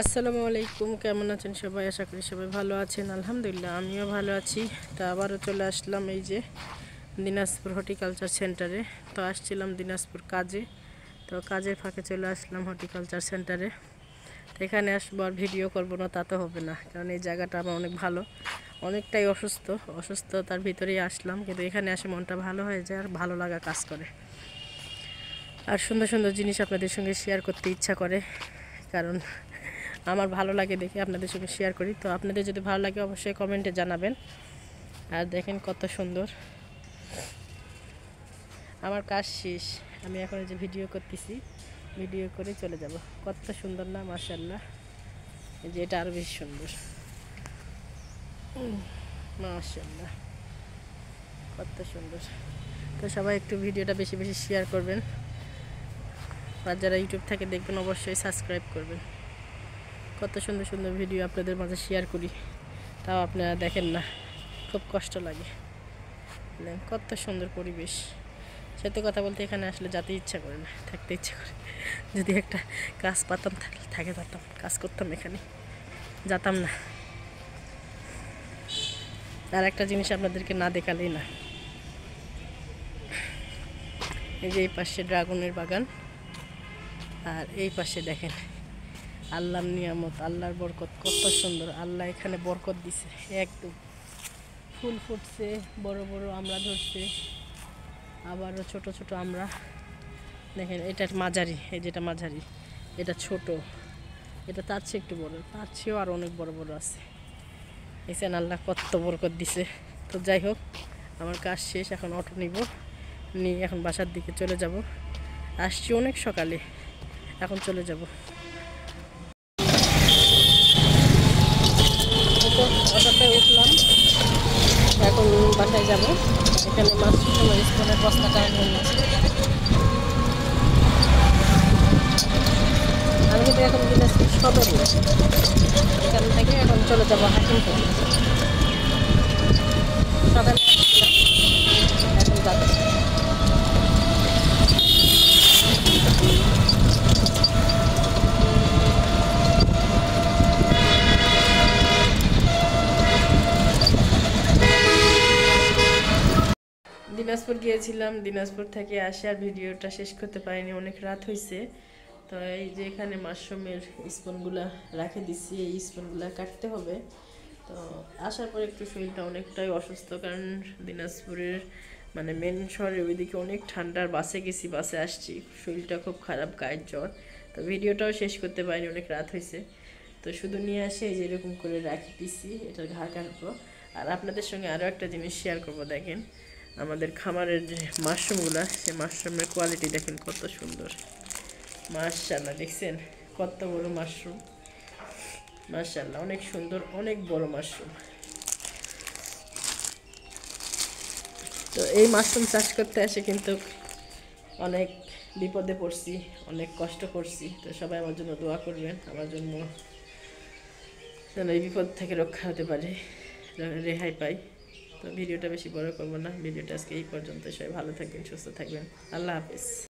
আসসালামু আলাইকুম, কেমন আছেন সবাই? আশা করি সবাই ভালো আছেন। আলহামদুলিল্লাহ আমিও ভালো আছি। তো আবারও চলে আসলাম এই যে দিনাজপুর হর্টিকালচার সেন্টারে। তো আসছিলাম দিনাজপুর কাজে, তো কাজের ফাঁকে চলে আসলাম হর্টিকালচার সেন্টারে। তো এখানে আসবো আর ভিডিও করবো না তা তো হবে না, কারণ এই জায়গাটা আমার অনেক ভালো। অনেকটাই অসুস্থতার ভিতরেই আসলাম, কিন্তু এখানে আসে মনটা ভালো হয়ে যায় আর ভালো লাগা কাজ করে। আর সুন্দর সুন্দর জিনিস আপনাদের সঙ্গে শেয়ার করতে ইচ্ছা করে, কারণ আমার ভালো লাগে দেখে আপনাদের সঙ্গে শেয়ার করি। তো আপনাদের যদি ভালো লাগে অবশ্যই কমেন্টে জানাবেন। আর দেখেন কত সুন্দর, আমার কাজ শেষ, আমি এখন যে ভিডিও করতেছি, ভিডিও করে চলে যাব। কত সুন্দর না মাশাআল্লাহ। এই যে এটা আরও বেশি সুন্দর মাশাআল্লাহ, কত সুন্দর। তো সবাই একটু ভিডিওটা বেশি বেশি শেয়ার করবেন, আর যারা ইউটিউব থেকে দেখবেন অবশ্যই সাবস্ক্রাইব করবেন। কত সুন্দর সুন্দর ভিডিও আপনাদের মাঝে শেয়ার করি, তাও আপনারা দেখেন না, খুব কষ্ট লাগে। কত সুন্দর পরিবেশ, সত্যি কথা বলতে এখানে আসলে যেতে ইচ্ছা করে না, থাকতে ইচ্ছা করে। যদি একটা কাজ পাতাম থাকে যেতাম, কাজ করতাম, এখানে যেতাম না। আর একটা জিনিস আপনাদেরকে না দেখালেই না, এই যে এই পাশে ড্রাগনের বাগান, আর এই পাশে দেখেন আল্লাহর নিয়ামত, আল্লাহর বরকত, কত সুন্দর। আল্লাহ এখানে বরকত দিছে, একদম ফুল ফুটছে, বড় বড় আমড়া ধরছে, আবারও ছোট ছোট আমড়া। দেখেন এটা মাঝারি, এই যেটা মাঝারি, এটা ছোট, এটা তার চেয়ে একটু বড়, তার চেয়েও আর অনেক বড় বড় আছে। এসেন আল্লাহ কত বরকত দিছে। তো যাই হোক, আমার কাজ শেষ, এখন অটো নিয়ে এখন বাসার দিকে চলে যাব। আসছি অনেক সকালে, এখন চলে যাব। অটোতে উঠলাম, এখন বাসায় যাব। এখানে মাছ স্কুলের বস্তাটা নিয়ে নিয়েছি। আমি কিন্তু এখন দিনাজপুর সদর না, এখান থেকে এখন চলে যাব হাকিমপুর। সকালে এখন যাচ্ছি। দিনাজপুর গিয়েছিলাম, দিনাজপুর থেকে আসে আর ভিডিওটা শেষ করতে পারিনি, অনেক রাত হয়েছে। তো এই যে এখানে মাশরুমের স্পুনগুলা রাখে দিচ্ছি, এই স্পুনগুলা কাটতে হবে। তো আসার পর একটু শরীরটা অনেকটাই অসুস্থ, কারণ দিনাজপুরের মানে মেন শহরের ওইদিকে অনেক ঠান্ডার, বাসে গেছি, বাসে আসছি, শরীরটা খুব খারাপ, গায়ের জ্বর। তো ভিডিওটাও শেষ করতে পারিনি, অনেক রাত হয়েছে। তো শুধু নিয়ে আসে এই যে এরকম করে রাখি দিছি, এটার ঘা কাটবো। আর আপনাদের সঙ্গে আরও একটা জিনিস শেয়ার করব। দেখেন আমাদের খামারের যে মাশরুমগুলো, সেই মাশরুমের কোয়ালিটি দেখেন কত সুন্দর মাশাআল্লাহ। দেখছেন কত বড় মাশরুম, মাশাআল্লাহ, অনেক সুন্দর, অনেক বড় মাশরুম। তো এই মাশরুম চাষ করতে এসে কিন্তু অনেক বিপদে পড়ছি, অনেক কষ্ট করছি। তো সবাই আমার জন্য দোয়া করবেন, আমার জন্য যেন এই বিপদ থেকে রক্ষা হতে পারে, রেহাই পাই। তো ভিডিওটা বেশি বড় করবো না, ভিডিওটা আজকে এই পর্যন্ত। সবাই ভালো থাকবেন, সুস্থ থাকবেন, আল্লাহ হাফেজ।